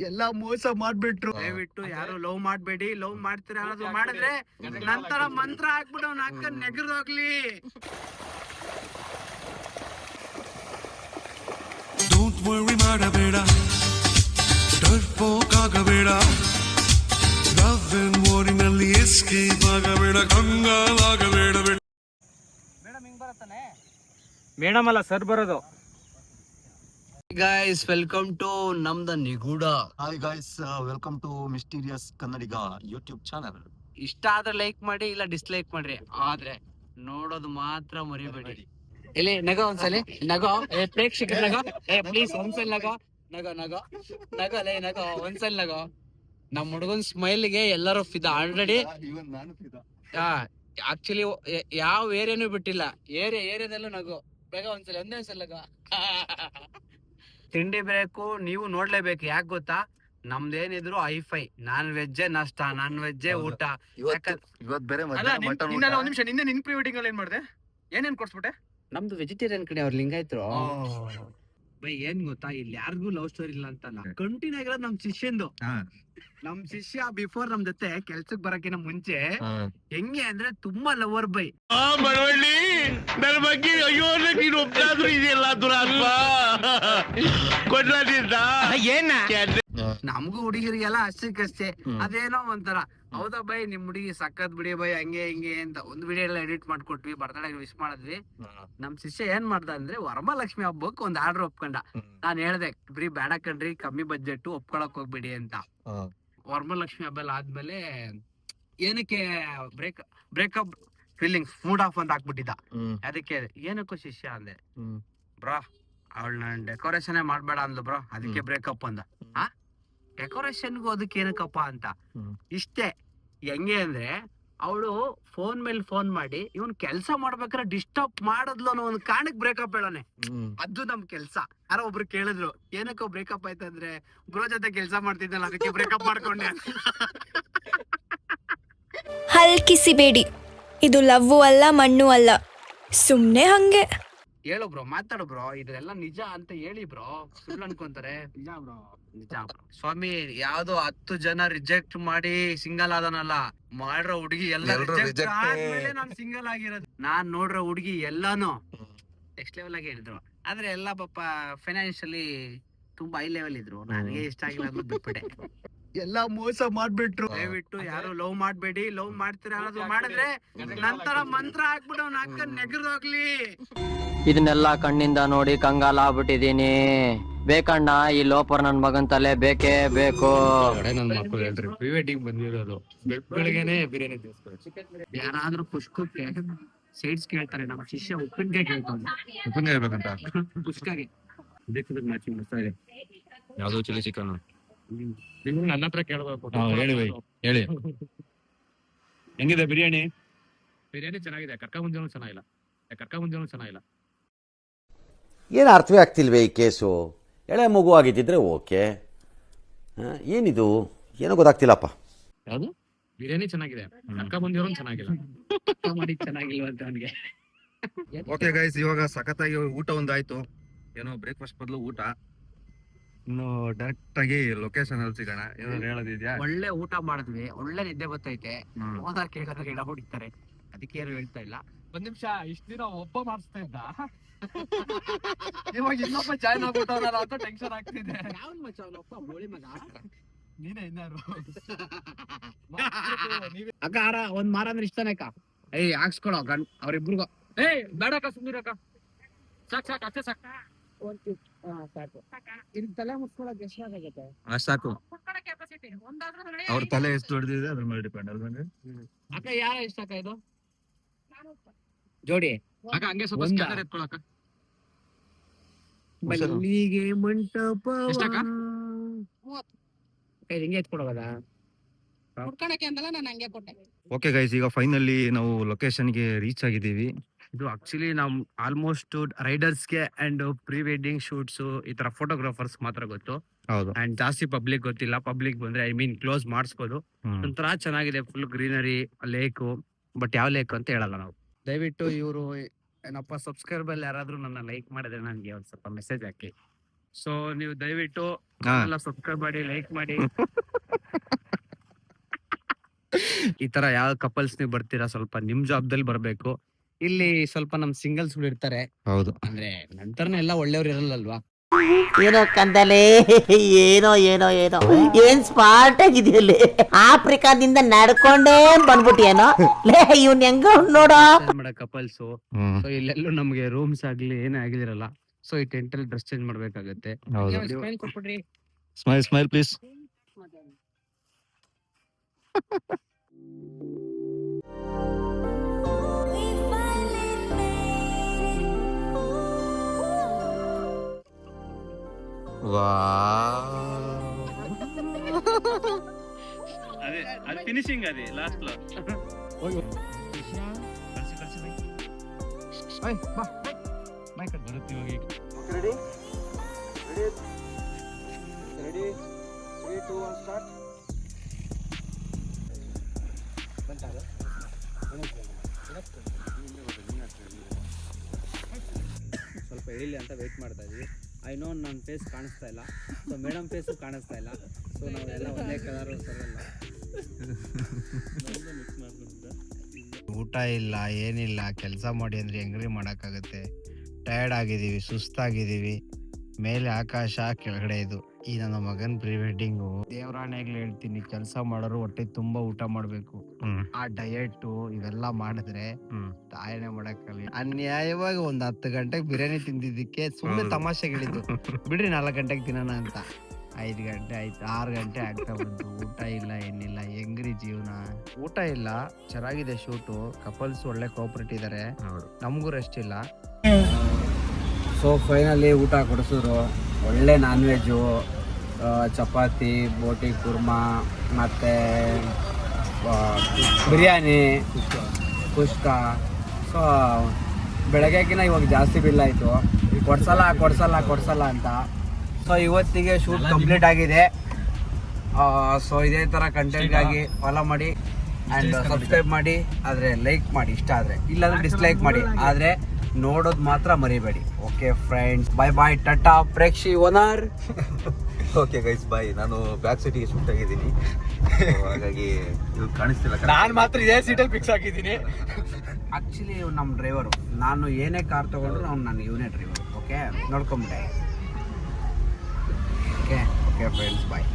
ಎಲ್ಲಾ ಮೋಸ ಮಾಡ್ಬಿಟ್ರು. ದಯವಿಟ್ಟು ಯಾರು ಲವ್ ಮಾಡ್ಬೇಡಿ. ಲವ್ ಮಾಡ್ತೀರ ಅನ್ನೋದು ಮಾಡಿದ್ರೆ ನಂತರ ಮಂತ್ರ ಹಾಕ್ಬಿಟ್ಟು ಅವ್ನ ಅಕ್ಕ ನೆಗರ್ದೋಗ್ಲಿ. Don't worry ಮಾಡಬೇಡ, ಡರ್ಪೋಕಾಗಬೇಡ, ಲವ್ ಅಂಡ್ ವಾರಿನಲ್ಲಿ ಎಸ್ಕೇಪ್ ಆಗಬೇಡ, ಕಂಗಾಲಾಗಬೇಡ. ಮೇಡಮ್ ಹಿಂಗ್ ಬರತ್ತಾನೆ? ಮೇಡಮ್ ಅಲ್ಲ ಸರ್ ಬರೋದು. ಗೈಸ್ ವೆಲ್ಕಮ್ ಟು ನಮ್ದ ನಿಗೂಢ. Hi guys, welcome to mysterious Kannadiga YouTube channel. ಇಷ್ಟ ಆದ್ರೆ ಲೈಕ್ ಮಾಡಿ, ಇಲ್ಲ ಡಿಸ್ಲೈಕ್ ಮಾಡ್ರಿ, ಆದ್ರೆ ನೋಡೋದು ಮಾತ್ರ ಮರಿಬೇಡಿ. ಇಲ್ಲಿ ನಗೋ ಒಂದ್ಸಲಿ, ನಗೋ ಪ್ರೇಕ್ಷಕರ ನಗೋ, ಪ್ಲೀಸ್ ಒಂದ್ಸಲಿ ನಗೋ, ನಗೋ ನಗೋ ನಗೋ ಲೇ ನಗೋ, ಒಂದ್ಸಲಿ ನಗೋ. ನಮ್ ಹುಡುಗನ್ ಸ್ಮೈಲ್ಗೆ ಎಲ್ಲರೂ ಫಿದಾ ಆಲ್ರೆಡಿ. ಆಕ್ಚುಲಿ ಯಾವ ಏರಿಯಾನು ಬಿಟ್ಟಿಲ್ಲ, ಏರಿಯಾದಲ್ಲೂ ನಗೋ. ಬೇಗ ಒಂದ್ಸಲಿ, ಒಂದೇ ಒಂದ್ಸಲ ನಗೋ. ತಿಂಡಿ ಬೇಕು, ನೀವು ನೋಡ್ಲೇಬೇಕು. ಯಾಕೆ ಗೊತ್ತಾ, ನಮ್ದೇನಿದ್ರು ಐಫೈ. ನಾನ್ ವೆಜ್ಜೇ ನಾಷ್ಟ, ನಾನ್ ವೆಜ್ಜೇ ಊಟ. ಇವತ್ ಬೇರೆ ಒಂದ್ ನಿಮಿಷ, ನಿನ್ನೆ ನಿನ್ ಪ್ರೀ ವೆಡ್ಡಿಂಗ್ ಅಲ್ಲಿ ಏನ್ ಮಾಡಿದೆ? ಏನೇನ್ ಕೊಡ್ಸ್ಬಿಟ್ಟೆ? ನಮ್ದು ವೆಜಿಟೇರಿಯನ್ ಕಡೆ ಅವ್ರ ಲಿಂಗಾಯ್ತರು. ಬೈ ಏನ್ ಗೊತ್ತಾ, ಇಲ್ಲಿ ಯಾರಿಗೂ ಲವ್ ಸ್ಟೋರಿ ಇಲ್ಲ ಅಂತಲ್ಲ, ಕಂಟಿನ್ಯೂ ಆಗಿರೋದು ನಮ್ ಶಿಷ್ಯಂದು. ನಮ್ ಶಿಷ್ಯ ಬಿಫೋರ್ ನಮ್ ಜೊತೆ ಕೆಲ್ಸಕ್ ಬರಕಿನ ಮುಂಚೆ ಹೆಂಗೆ ಅಂದ್ರೆ ತುಂಬಾ ಲವರ್ ಬೈ. ಮಳವಳ್ಳಿ ನನ್ನ ಬಗ್ಗೆ ಅಯ್ಯೋ ನೀನು ಒಬ್ಬರಾದ್ರೂ ಇದೆಯಲ್ಲ ದುರಾತ್ಮ ಕೊಡ್ಲಿದ್ದ ಏನ. ನಮಗೂ ಹುಡುಗಿರಿಗೆಲ್ಲ ಅಷ್ಟಕ್ಕಷ್ಟೇ, ಅದೇನೋ ಒಂಥರ. ಹೌದಾ ಬೈ, ನಿಮ್ ಹುಡುಗಿ ಸಕ್ಕತ್ ಬಿಡಿ ಬೈ, ಹಂಗೆ ಹಿಂಗೆ ಅಂತ ಒಂದು ವಿಡಿಯೋ ಎಲ್ಲ ಎಡಿಟ್ ಮಾಡ್ಕೊಟ್ವಿ, ಬರ್ತಡೇ ವಿಶ್ ಮಾಡಿದ್ವಿ. ನಮ್ ಶಿಷ್ಯ ಏನ್ ಮಾಡ್ದ ಅಂದ್ರೆ, ವರಮಹಾಲಕ್ಷ್ಮಿ ಹಬ್ಬಕ್ಕೆ ಒಂದ್ ಆರ್ಡರ್ ಒಪ್ಕೊಂಡ. ನಾನ್ ಹೇಳ್ದೆ, ಬ್ರಿ ಬೇಡ ಕಣ್ರಿ, ಕಮ್ಮಿ ಬಜೆಟ್, ಒಪ್ಕೊಳಕ್ ಹೋಗ್ಬಿಡಿ ಅಂತ. ವರಮಹಾಲಕ್ಷ್ಮಿ ಹಬ್ಬ ಎಲ್ಲ ಆದ್ಮೇಲೆ ಏನಕ್ಕೆ ಬ್ರೇಕಪ್ ಫೀಲಿಂಗ್ಸ್, ಮೂಡ್ ಆಫ್ ಅಂತ ಹಾಕ್ಬಿಟ್ಟಿದ್ದ. ಅದಕ್ಕೆ ಏನಕ್ಕೂ ಶಿಷ್ಯ ಅಂದೆ, ಬ್ರಾ ಅವಳು ನಾನ್ ಡೆಕೋರೇಷನ್ ಮಾಡ್ಬೇಡ ಅಂದ್ಲು ಬ್ರೋ, ಅದಕ್ಕೆ ಬ್ರೇಕಪ್ ಅಂದ. ಡೆಕೋರೇಷನ್ಗೂ ಅದಕ್ಕೆ ಏನಕ್ಕಪ್ಪ ಅಂತ. ಇಷ್ಟೇ. ಹೆಂಗೆ ಅಂದ್ರೆ, ಅವಳು ಫೋನ್ ಮೇಲೆ ಫೋನ್ ಮಾಡಿ ಇವನ್ ಕೆಲ್ಸ ಮಾಡ್ಬೇಕಾದ್ರೆ ಡಿಸ್ಟರ್ಬ್ ಮಾಡದ್ಲು ಅನ್ನೋ ಒಂದು ಕಾರಣಕ್ಕೆ ಬ್ರೇಕಪ್ ಹೇಳೋನೆ. ಅದು ನಮ್ ಕೆಲ್ಸ. ಯಾರೋ ಒಬ್ರು ಕೇಳಿದ್ರು, ಏನಕ್ಕೋ ಬ್ರೇಕಪ್ ಆಯ್ತಂದ್ರೆ, ಬ್ರೋ ಜೊತೆ ಕೆಲ್ಸ ಮಾಡ್ತಿದ್ದಲ್ಲ ಅದಕ್ಕೆ ಬ್ರೇಕಪ್ ಮಾಡ್ಕೊಂಡೆ. ಹಲ್ಕಿಸಿಬೇಡಿ, ಇದು ಲವ್ವು ಅಲ್ಲ, ಮಣ್ಣು ಅಲ್ಲ, ಸುಮ್ನೆ ಹಂಗೆ. ಹೇಳು ಬ್ರೋ, ಮಾತಾಡು ಬ್ರೋ, ಇದೆಲ್ಲ ನಿಜ ಅಂತ ಹೇಳಿ ಬ್ರೋ, ಸುಳ್ಳು ಅನ್ಕೊಂತಾರೆ. ನಿಜ ಬ್ರೋ, ನಿಜ ಬ್ರೋ. ಸ್ವಾಮಿ, ಯಾವ್ದೋ 10 ಜನ ರಿಜೆಕ್ಟ್ ಮಾಡಿ ಸಿಂಗಲ್ ಆದನಲ್ಲ, ಮಾಡ್ರೋ ಹುಡುಗಿ ಎಲ್ಲ ರಿಜೆಕ್ಟ್ ಆದ್ಮೇಲೆ ನಾನ್ ಸಿಂಗಲ್ ಆಗಿರೋದು. ನಾನ್ ನೋಡ್ರೋ ಹುಡುಗಿ ಎಲ್ಲಾನು ನೆಕ್ಸ್ಟ್ ಲೆವೆಲ್ ಆಗಿ ಹೇಳಿದ್ರು. ಆದ್ರೆ ಎಲ್ಲ ಪಾಪ ಫೈನಾನ್ಷಿಯಲಿ ತುಂಬಾ ಹೈ ಲೆವೆಲ್ ಇದ್ರು. ನನಗೆ ಇಷ್ಟ ಆಗಿಲ್ಲ ಅಂತ ಬಿಟ್ಬಿಟ್ಟೆ. ಎಲ್ಲಾ ಮೋಸ ಮಾಡ್ಬಿಟ್ರು. ದಯವಿಟ್ಟು ಯಾರು ಲವ್ ಮಾಡ್ಬೇಡಿ. ಲವ್ ಮಾಡ್ತೀರ ಅನ್ನೋದು ಮಾಡಿದ್ರೆ ನಂತರ ಮಂತ್ರ ಹಾಕ್ಬಿಟ್ಟು ಅವ್ನ ಅಕ್ಕ ನೆಗರ್ದೋಗ್ಲಿ. ಇದನ್ನೆಲ್ಲ ಕಣ್ಣಿಂದ ನೋಡಿ ಕಂಗಾಲ ಆಗ್ಬಿಟ್ಟಿದೀನಿ. ಬೇಕಣ್ಣ, ಈ ಲೋಪರ್ ನನ್ ಮಗನ್ ತಲೆ ಬೇಕೇ ಬೇಕು. ನನ್ ಮಕ್ಕಳು ಹೇಳ್ರಿ, ಪ್ರೀ ವೆಡ್ಡಿಂಗ್ ಬಂದಿರೋದು ಬೆಳಗ್ಗೆನೆ ಬಿರಿಯಾನಿ ಯಾರಾದ್ರೂ ಪುಷ್ಕಕ್ಕೆ ಸೈಡ್ಸ್ ಕೇಳ್ತಾರೆ, ನಮ್ಮ ಶಿಷ್ಯ ಉಪ್ಪಿನಕಾಯಿ ಕೇಳ್ತಾನೆ. ಉಪ್ಪಿನಕಾಯಿ ಬೇಕಂತ ಪುಷ್ಕಾಗೆ ಮ್ಯಾಚಿಂಗ್ ಮಾಡ್ತಾ ಇದೆ. ಯಾವ್ದು ಚಿಲ್ಲಿ ಚಿಕನ್ ನನ್ನ ಹತ್ರ ಕೇಳಬೇಕು. ಹೇಳಿ ಬೈ, ಹೇಳಿ. ಹೆಂಗಿದೆ ಬಿರಿಯಾನಿ? ಬಿರಿಯಾನಿ ಚೆನ್ನಾಗಿದೆ, ಕರ್ಕ ಮುಂಜಾನು ಚೆನ್ನಾಗಿಲ್ಲ. ಏನು ಅರ್ಥವೇ ಆಗ್ತಿಲ್ವೇ ಈ ಕೇಸು? ಎಳೆ ಮಗು ಆಗಿದ್ದಿದ್ರೆ ಓಕೆ, ಏನಿದು ಏನೋ ಗೊತ್ತಾಗ್ತಿಲ್ಲಪ್ಪ. ಯಾವುದು? ಬಿರಿಯಾನಿ ಚೆನ್ನಾಗಿದೆ, ಕರ್ಕ ಮುಂಜಾನು ಚೆನ್ನಾಗಿಲ್ಲ. ಮಾಡಿ ಚೆನ್ನಾಗಿಲ್ವ ಅಂತ ಅವನಿಗೆ. ಓಕೆ ಗೈಸ್, ಇವಾಗ ಸಖತ್ತಾಗಿ ಊಟ ಒಂದಾಯ್ತು. ಏನೋ ಬ್ರೇಕ್ಫಾಸ್ಟ್ ಬದಲು ಊಟ. ಇನ್ನು ಡೈರೆಕ್ಟ್ ಆಗಿ ಲೊಕೇಶನ್ ಅಲ್ಲಿ ಸಿಗೋಣ. ಏನಾದ್ರು ಹೇಳೋದಿದ್ಯಾ? ಒಳ್ಳೆ ಊಟ ಮಾಡಿದ್ವಿ, ಒಳ್ಳೆ ನಿದ್ದೆ ಬರ್ತೈತೆ. ಹೋದಾರ್ ಕೇಳಿದ್ರೆ ಗಿಡ ಹೊಡಿತಾರೆ, ಅದಕ್ಕೆ ಏನು ಹೇಳ್ತಾ ಇಲ್ಲ. ಒಂದ್ ನಿಮಿಷ, ಇಷ್ಟ ದಿನ ಒಬ್ಬ ಮಾಡಿಸ್ತಾ ಇದ್ದ, ಇವಾಗ ಇನ್ನೊಬ್ಬ ಜಾಯ್ನ್ ಆಗ್ಬಿಟ್ಟವನಲ್ಲ ಅಂತ ಟೆನ್ಷನ್ ಆಗ್ತಿದೆ. ಯಾವನ್ ಮಚ್ಚ ಅವನಪ್ಪ, ಬೋಳಿ ಮಗ ನೀನೇ ಇನ್ನಾರು ಅಕ್ಕ. ಒಂದ್ ಮಾರ ಅಂದ್ರೆ ಇಷ್ಟನೇ ಅಕ್ಕ. ಹಾಕ್ಸ್ಕೊಳ ಅವ್ರಿಬ್ರಿಗೂ. ಬೇಡಕ್ಕ, ಸುಮ್ನಿರಕ್ಕ, ಸಾಕು ಅಷ್ಟೇ ಸಾಕು. ಇಲ್ಲಿ ತಲೆ ಮುಚ್ಕೊಳಕ್ ಎಷ್ಟಾಗತ್ತೆ? ಸಾಕು. ಅವ್ರ ತಲೆ ಎಷ್ಟು ಹೊಡೆದಿದೆ ಅದ್ರ ಮೇಲೆ ಡಿಪೆಂಡ್ ಅಲ್ವಾ? ಅಕ್ಕ ಯಾರ ಇಷ್ಟ ಅಕ್ಕ ಇದು ಜೋಡಿ? ಅಕ್ಕ ಹಂಗೆ ಸ್ವಲ್ಪ ಸ್ಕ್ಯಾನರ್ ಎತ್ಕೊಳಕ್ಕ. ಮಲ್ಲಿಗೆ ಮಂಟಪ ಎಷ್ಟಕ್ಕ? ಹಿಂಗೆ ಎತ್ಕೊಡೋದ? ಓಕೆ ಗೈಸ್, ಈಗ ಫೈನಲಿ ನಾವು ಲೊಕೇಶನ್ಗೆ ರೀಚ್ ಆಗಿದ್ದೀವಿ. ಇದು ಆಕ್ಚುಲಿ ನಮ್ ಆಲ್ಮೋಸ್ಟ್ ರೈಡರ್ಸ್ಗೆ ಅಂಡ್ ಪ್ರೀ ವೆಡ್ಡಿಂಗ್ ಶೂಟ್ಸ್ ಈ ತರ ಫೋಟೋಗ್ರಾಫರ್ಸ್ ಮಾತ್ರ ಗೊತ್ತು. ಹೌದು. ಅಂಡ್ ಜಾಸ್ತಿ ಪಬ್ಲಿಕ್ ಗೊತ್ತಿಲ್ಲ. ಪಬ್ಲಿಕ್ ಬಂದ್ರೆ ಐ ಮೀನ್ ಕ್ಲೋಸ್ ಮಾಡಿಸ್ಬೋದು. ಒಂಥರ ಚೆನ್ನಾಗಿದೆ, ಫುಲ್ ಗ್ರೀನರಿ, ಲೇಕು. ಬಟ್ ಯಾವ ಲೇಕ್ ಅಂತ ಹೇಳಲ್ಲ ನಾವು. ದಯವಿಟ್ಟು ಇವರು ಏನಪ್ಪ ಸಬ್ಸ್ಕ್ರೈಬರ್ ಯಾರಾದ್ರೂ ನನ್ನ ಲೈಕ್ ಮಾಡಿದ್ರೆ ನನಗೆ ಒಂದ್ ಸ್ವಲ್ಪ ಮೆಸೇಜ್ ಹಾಕಿ. ಸೊ ನೀವು ದಯವಿಟ್ಟು ಹಾ. ಎಲ್ಲ ಸಬ್ಸ್ಕ್ರೈಬ್ ಮಾಡಿ, ಲೈಕ್ ಮಾಡಿ. ಈ ತರ ಯಾವ ಕಪಲ್ಸ್ ನೀವು ಬರ್ತೀರಾ ಸ್ವಲ್ಪ ನಿಮ್ ಜಾಬ್ದಲ್ಲಿ ಬರ್ಬೇಕು. ಇಲ್ಲಿ ಸ್ವಲ್ಪ ನಮ್ ಸಿಂಗಲ್ಸ್ ಇರ್ತಾರೆ, ಹೌದು. ಅಂದ್ರೆ ನಂತರನೇ ಎಲ್ಲ ಒಳ್ಳೆಯವ್ರು ಇರಲ್ಲಲ್ವಾ. ಏನೋ ಕಂದಲೆ, ಏನೋ ಏನೋ ಏನೋ ಏನ್ ಸ್ಮಾರ್ಟ್ ಆಗಿದೆಯಲ್ಲಿ. ಆಫ್ರಿಕಾದಿಂದ ನಡ್ಕೊಂಡೇ ಬಂದ್ಬಿಟ್ಟಿಯೇನೋ ಲೇ, ಇವ್ನ್ ಹೆಂಗ ನೋಡೋ. ಮಾಡೋ ಕಪಲ್ಸ್ ಹ್ಮ್. ಸೊ ಇಲ್ಲೆಲ್ಲೂ ನಮ್ಗೆ ರೂಮ್ಸ್ ಆಗ್ಲಿ ಏನೇ ಆಗಿದಿರಲ್ಲ. ಸೊ ಈ ಟೆಂಟ್ ಅಲ್ಲಿ ಡ್ರೆಸ್ ಚೇಂಜ್ ಮಾಡ್ಬೇಕಾಗತ್ತೆ. ಹೌದು. ಸ್ಮೈಲ್ ಕೊಟ್ಬಿಡ್ರಿ. Smile please. ಅದೇ ಅದು ಫಿನಿಶಿಂಗ್ ಅದೇ ಲಾಸ್ಟ್ ಸ್ವಲ್ಪ ಎಳಿಲಿ ಅಂತ ವೇಟ್ ಮಾಡ್ತಾ ಇದೀವಿ. ಐ ನೋ ನನ್ನ ಫೇಸ್ ಕಾಣಿಸ್ತಾ ಇಲ್ಲ, ಸೊ ಮೇಡಮ್ ಫೇಸು ಕಾಣಿಸ್ತಾ ಇಲ್ಲ. ಸೊ ನಾವೆಲ್ಲ ಒಂದೇ ಕಲರ್ ಸರಲ್ಲ. ಊಟ ಇಲ್ಲ ಏನಿಲ್ಲ, ಕೆಲಸ ಮಾಡಿ ಅಂದ್ರೆ ಹೆಂಗ್ರಿ ಮಾಡಕ್ಕಾಗತ್ತೆ. ಟಯರ್ಡ್ ಆಗಿದೀವಿ, ಸುಸ್ತಾಗಿದೀವಿ. ಮೇಲೆ ಆಕಾಶ, ಕೆಳಗಡೆ ಇದು. ಈ ನನ್ನ ಮಗನ್ ಪ್ರೀ ವೆಡ್ಡಿಂಗು ದೇವರಾಣೆಗ್ಲು ಹೇಳ್ತೀನಿ, ಕೆಲಸ ಮಾಡೋರು ಹೊಟ್ಟೆ ತುಂಬಾ ಊಟ ಮಾಡ್ಬೇಕು. ಆ ಡಯಟ್ ಇವೆಲ್ಲ ಮಾಡಿದ್ರೆ ತಾಯನೆ ಮಾಡಕ್ಕಲ್ಲ. ಅನ್ಯಾಯವಾಗಿ ಒಂದ್ 10 ಗಂಟೆಗೆ ಬಿರಿಯಾನಿ ತಿಂದಿದ್ದಕ್ಕೆ ಸುಮ್ಮನೆ ತಮಾಷೆಗೆ ಹೇಳಿದ್ದು, ಬಿಡ್ರಿ 4 ಗಂಟೆಗೆ ತಿನ್ನೋಣ ಅಂತ. 5 ಗಂಟೆ ಆಯ್ತು, 6 ಗಂಟೆ ಆಗ್ತಾ ಬಂತು. ಊಟ ಇಲ್ಲ ಏನಿಲ್ಲ, ಹೆಂಗ್ರಿ ಜೀವನ. ಊಟ ಇಲ್ಲ, ಚೆನ್ನಾಗಿದೆ ಶೂಟು, ಕಪಲ್ಸ್ ಒಳ್ಳೆ ಕೋಆಪರೇಟ್ ಇದಾರೆ, ನಮಗೂ ರೆಸ್ಟ್ ಇಲ್ಲ. ಸೊ ಫೈನಲಿ ಊಟ ಕೊಡಿಸಿದ್ರು. ಒಳ್ಳೆ ನಾನ್ ವೆಜ್ಜು, ಚಪಾತಿ, ಬೋಟಿ ಕುರ್ಮಾ, ಮತ್ತು ಬಿರಿಯಾನಿ, ಕುಷ್ಕ. ಸೊ ಬೆಳಗ್ಗೆಗಿನ ಇವಾಗ ಜಾಸ್ತಿ ಬಿಲ್ ಆಯಿತು. ಕೊಡ್ಸಲ್ಲ ಅಂತ. ಸೊ ಇವತ್ತಿಗೆ ಶೂಟ್ ಕಂಪ್ಲೀಟ್ ಆಗಿದೆ. ಸೊ ಇದೇ ಥರ ಕಂಟೆಂಟ್ಗಾಗಿ ಫಾಲೋ ಮಾಡಿ ಆ್ಯಂಡ್ ಸಬ್ಸ್ಕ್ರೈಬ್ ಮಾಡಿ. ಆದರೆ ಲೈಕ್ ಮಾಡಿ ಇಷ್ಟ ಆದರೆ, ಇಲ್ಲಾಂದರೆ ಡಿಸ್ಲೈಕ್ ಮಾಡಿ. ಆದರೆ ನೋಡೋದು ಮಾತ್ರ ಮರಿಬೇಡಿ. ಓಕೆ ಫ್ರೆಂಡ್ಸ್, ಬಾಯ್ ಟಾಟಾ ಪ್ರೇಕ್ಷಿ ಓನರ್. Okay guys bye. ನಾನು ಬ್ಯಾಕ್ ಸೀಟಿಗೆ ಶಿಫ್ಟ್ ಆಗಿದ್ದೀನಿ, ಹಾಗಾಗಿ ಇದು ಕಾಣಿಸ್ತಿಲ್ಲ. ನಾನು ಮಾತ್ರ ಇದೇ ಸೀಟಲ್ಲಿ ಫಿಕ್ಸ್ ಆಗಿದ್ದೀನಿ. ಆ್ಯಕ್ಚುಲಿ ಇವ್ನು ನಮ್ಮ ಡ್ರೈವರು. ನಾನು ಏನೇ ಕಾರ್ ತೊಗೊಂಡ್ರು ನಾನು ಇವನೇ ಡ್ರೈವರು. ಓಕೆ, ನೋಡ್ಕೊಂಬಿಟ್ಟೆ. ಓಕೆ ಫ್ರೆಂಡ್ಸ್, ಬಾಯ್.